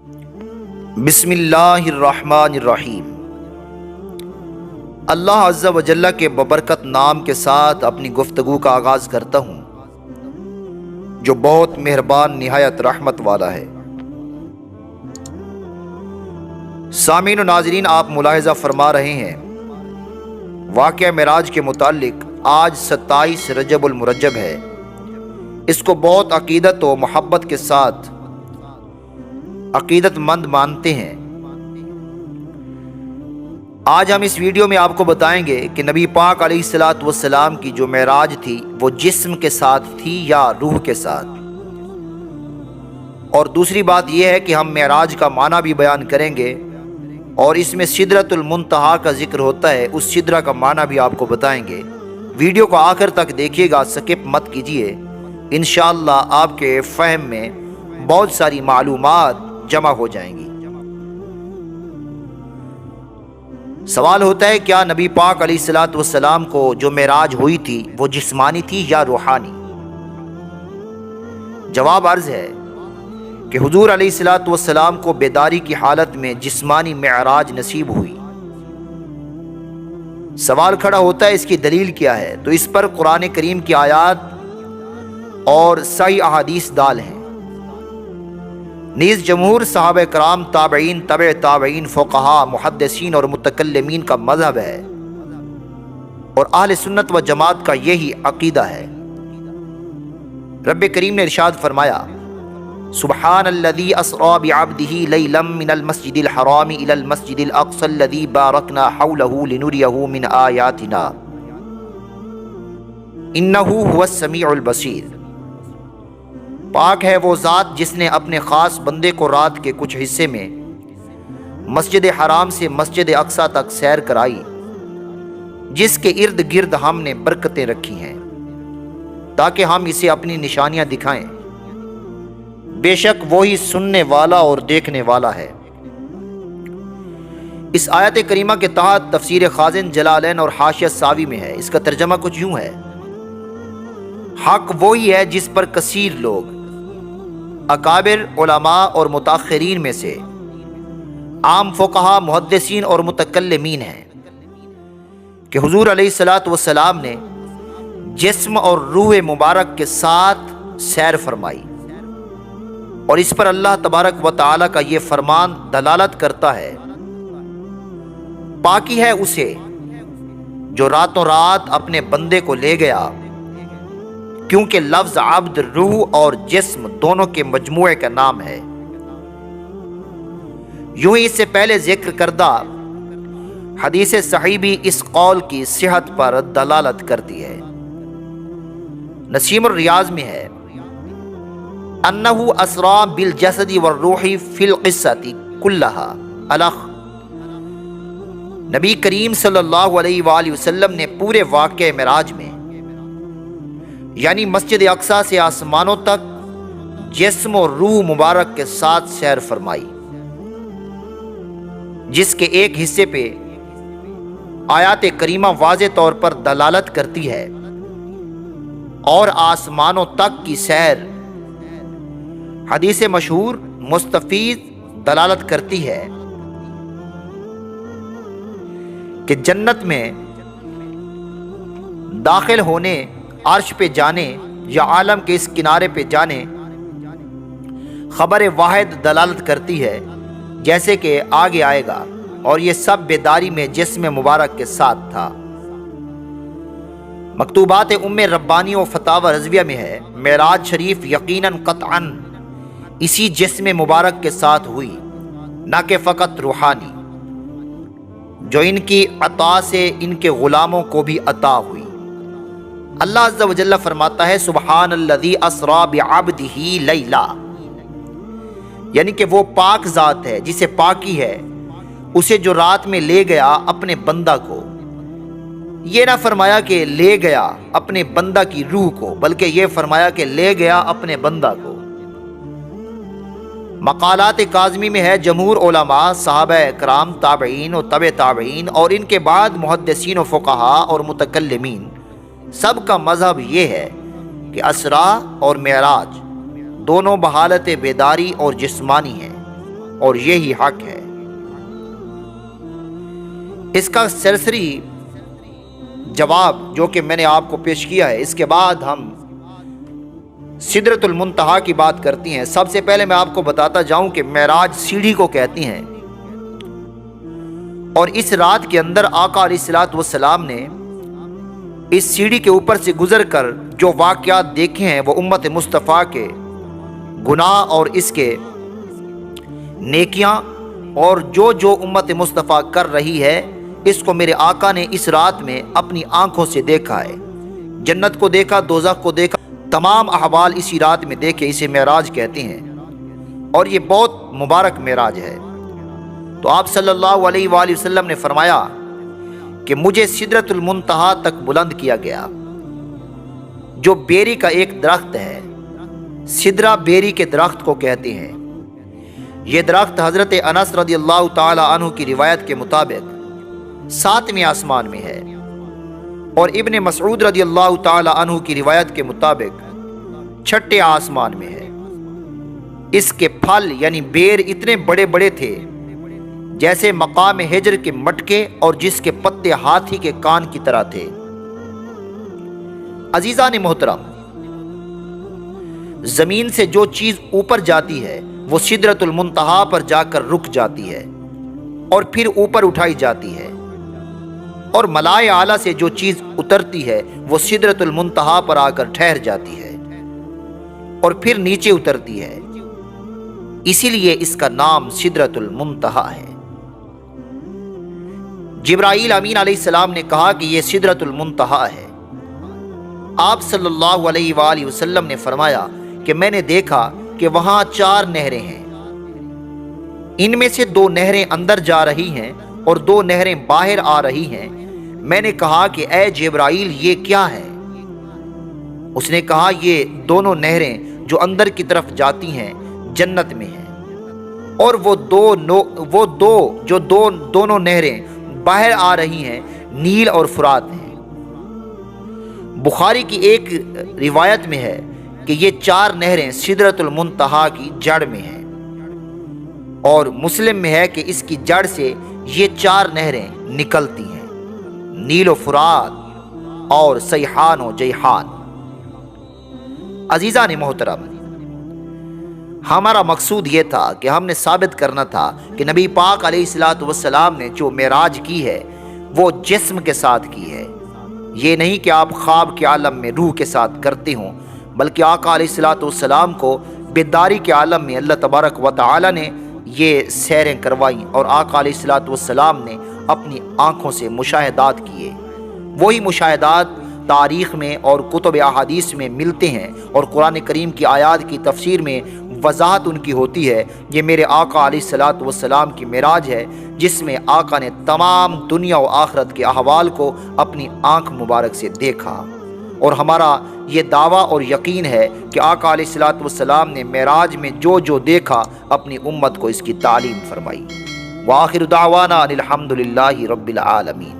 بسم اللہ الرحمن الرحیم۔ اللہ عز و جل کے ببرکت نام کے ساتھ اپنی گفتگو کا آغاز کرتا ہوں جو بہت مہربان نہایت رحمت والا ہے۔ سامعین و ناظرین، آپ ملاحظہ فرما رہے ہیں واقعہ معراج کے متعلق آج 27 رجب المرجب ہے۔ اس کو بہت عقیدت و محبت کے ساتھ عقیدت مند مانتے ہیں۔ آج ہم اس ویڈیو میں آپ کو بتائیں گے کہ نبی پاک علیہ الصلوۃ والسلام کی جو معراج تھی وہ جسم کے ساتھ تھی یا روح کے ساتھ، اور دوسری بات یہ ہے کہ ہم معراج کا معنی بھی بیان کریں گے، اور اس میں سدرۃ المنتہا کا ذکر ہوتا ہے، اس سدرہ کا معنی بھی آپ کو بتائیں گے۔ ویڈیو کو آخر تک دیکھیے گا، سکپ مت کیجیے، انشاءاللہ آپ کے فہم میں بہت ساری معلومات جمع ہو جائیں گی۔ سوال ہوتا ہے کیا نبی پاک علیہ الصلوۃ والسلام کو جو معراج ہوئی تھی وہ جسمانی تھی یا روحانی؟ جواب عرض ہے کہ حضور علیہ الصلوۃ والسلام کو بیداری کی حالت میں جسمانی معراج نصیب ہوئی۔ سوال کھڑا ہوتا ہے اس کی دلیل کیا ہے، تو اس پر قرآن کریم کی آیات اور صحیح احادیث دال ہیں۔ نیز جمہور صحابہ کرام، تابعین، تبع تابعین، فقہاء، محدثین اور متکلمین کا مذہب ہے، اور اہل سنت و جماعت کا یہی عقیدہ ہے۔ رب کریم نے ارشاد فرمایا، سبحان الذی اسری بعبدہ لیلا من المسجد الحرام الی المسجد الاقصی الذی بارکنا حولہ لنریہ من آیاتنا انہ هو السمیع البصیر۔ پاک ہے وہ ذات جس نے اپنے خاص بندے کو رات کے کچھ حصے میں مسجد حرام سے مسجد اقصی تک سیر کرائی، جس کے ارد گرد ہم نے برکتیں رکھی ہیں تاکہ ہم اسے اپنی نشانیاں دکھائیں۔ بے شک وہی سننے والا اور دیکھنے والا ہے۔ اس آیت کریمہ کے تحت تفسیر خازن جلالین اور حاشیہ ساوی میں ہے۔ اس کا ترجمہ کچھ یوں ہے، حق وہی ہے جس پر کثیر لوگ اکابر علماء اور متاخرین میں سے عام فقہاء، محدثین اور متکلمین ہیں کہ حضور علیہ الصلوۃ والسلام نے جسم اور روح مبارک کے ساتھ سیر فرمائی، اور اس پر اللہ تبارک و تعالی کا یہ فرمان دلالت کرتا ہے، پاکی ہے اسے جو راتوں رات اپنے بندے کو لے گیا، کیونکہ لفظ عبد روح اور جسم دونوں کے مجموعے کا نام ہے۔ یوں ہی اس سے پہلے ذکر کردہ حدیث صحیح بھی اس قول کی صحت پر دلالت کرتی ہے۔ نسیم الریاض میں ہے، انہ اسری بالجسد والروح فی القصۃ کلھا الخ۔ نبی کریم صلی اللہ علیہ وآلہ وسلم نے پورے واقعہ معراج میں، یعنی مسجد اقصی سے آسمانوں تک، جسم اور روح مبارک کے ساتھ سیر فرمائی، جس کے ایک حصے پہ آیات کریمہ واضح طور پر دلالت کرتی ہے، اور آسمانوں تک کی سیر حدیث مشہور مستفیض دلالت کرتی ہے کہ جنت میں داخل ہونے، عرش پہ جانے یا عالم کے اس کنارے پہ جانے، خبر واحد دلالت کرتی ہے، جیسے کہ آگے آئے گا، اور یہ سب بیداری میں جسم مبارک کے ساتھ تھا۔ مکتوبات ام ربانی و فتاوی رضویہ میں ہے، معراج شریف یقیناً قطعاً اسی جسم مبارک کے ساتھ ہوئی، نہ کہ فقط روحانی، جو ان کی عطا سے ان کے غلاموں کو بھی عطا ہوئی۔ اللہ عز و جل فرماتا ہے، سبحان الذی اسری بعبدہ لیلا، یعنی کہ وہ پاک ذات ہے جسے پاکی ہے اسے جو رات میں لے گیا اپنے بندہ کو۔ یہ نہ فرمایا کہ لے گیا اپنے بندہ کی روح کو، بلکہ یہ فرمایا کہ لے گیا اپنے بندہ کو۔ مقالات کاظمی میں ہے، جمہور علماء، صحابہ کرام، تابعین و تبع تابعین، اور ان کے بعد محدثین و فقہاء اور متکلمین، سب کا مذہب یہ ہے کہ اسرا اور معراج دونوں بحالت بیداری اور جسمانی ہیں۔ اور یہی حق ہے۔ اس کا سرسری جواب جو کہ میں نے آپ کو پیش کیا ہے، اس کے بعد ہم سدرۃ المنتہا کی بات کرتی ہیں۔ سب سے پہلے میں آپ کو بتاتا جاؤں کہ معراج سیڑھی کو کہتی ہیں، اور اس رات کے اندر آقا علیہ الصلوۃ والسلام نے اس سیڑھی کے اوپر سے گزر کر جو واقعات دیکھے ہیں وہ امت مصطفیٰ کے گناہ اور اس کے نیکیاں، اور جو امت مصطفیٰ کر رہی ہے اس کو میرے آقا نے اس رات میں اپنی آنکھوں سے دیکھا ہے۔ جنت کو دیکھا، دوزخ کو دیکھا، تمام احوال اسی رات میں دیکھے۔ اسے معراج کہتے ہیں، اور یہ بہت مبارک معراج ہے۔ تو آپ صلی اللہ علیہ وآلہ وسلم نے فرمایا کہ مجھے سدرۃ المنتہا تک بلند کیا گیا، جو بیری کا ایک درخت ہے۔ سدرہ بیری کے درخت کو کہتے ہیں۔ یہ درخت حضرت انس رضی اللہ تعالی عنہ کی روایت کے مطابق 7ویں آسمان میں ہے، اور ابن مسعود رضی اللہ تعالی عنہ کی روایت کے مطابق 6ٹھے آسمان میں ہے۔ اس کے پھل یعنی بیر اتنے بڑے بڑے تھے جیسے مقام ہجر کے مٹکے، اور جس کے پتے ہاتھی کے کان کی طرح تھے۔ عزیزان محترم، زمین سے جو چیز اوپر جاتی ہے وہ سدرۃ المنتہا پر جا کر رک جاتی ہے اور پھر اوپر اٹھائی جاتی ہے، اور ملائے اعلیٰ سے جو چیز اترتی ہے وہ سدرۃ المنتہا پر آ کر ٹھہر جاتی ہے اور پھر نیچے اترتی ہے، اسی لیے اس کا نام سدرۃ المنتہا ہے۔ جبرائیل امین علیہ السلام نے کہا کہ یہ سدرۃ المنتہا ہے۔ آپ صلی اللہ علیہ وآلہ وسلم نے فرمایا کہ میں نے دیکھا کہ وہاں 4 نہریں ہیں، ان میں سے 2 نہریں اندر جا رہی ہیں اور 2 نہریں باہر آ رہی ہیں۔ میں نے کہا کہ اے جبرائیل یہ کیا ہے؟ اس نے کہا یہ دونوں نہریں جو اندر کی طرف جاتی ہیں جنت میں ہیں، اور وہ دونوں نہریں باہر آ رہی ہیں نیل اور فرات ہیں۔ بخاری کی ایک روایت میں ہے کہ یہ 4 نہریں سدرۃ المنتہا کی جڑ میں ہیں، اور مسلم میں ہے کہ اس کی جڑ سے یہ 4 نہریں نکلتی ہیں، نیل و فرات اور سیحان و جیحان۔ عزیزان محترم، ہمارا مقصود یہ تھا کہ ہم نے ثابت کرنا تھا کہ نبی پاک علیہ الصلوۃ والسلام نے جو معراج کی ہے وہ جسم کے ساتھ کی ہے۔ یہ نہیں کہ آپ خواب کے عالم میں روح کے ساتھ کرتے ہوں، بلکہ آقا علیہ الصلوۃ والسلام کو بیداری کے عالم میں اللہ تبارک و تعالی نے یہ سیریں کروائیں، اور آقا علیہ الصلوۃ والسلام نے اپنی آنکھوں سے مشاہدات کیے۔ وہی مشاہدات تاریخ میں اور کتب احادیث میں ملتے ہیں، اور قرآن کریم کی آیات کی تفسیر میں وضاحت ان کی ہوتی ہے۔ یہ میرے آقا علیہ الصلوۃ والسلام کی معراج ہے، جس میں آقا نے تمام دنیا و آخرت کے احوال کو اپنی آنکھ مبارک سے دیکھا، اور ہمارا یہ دعویٰ اور یقین ہے کہ آقا علیہ الصلوۃ والسلام نے معراج میں جو دیکھا اپنی امت کو اس کی تعلیم فرمائی۔ وآخر دعوانا ان الحمد للہ رب العالمین۔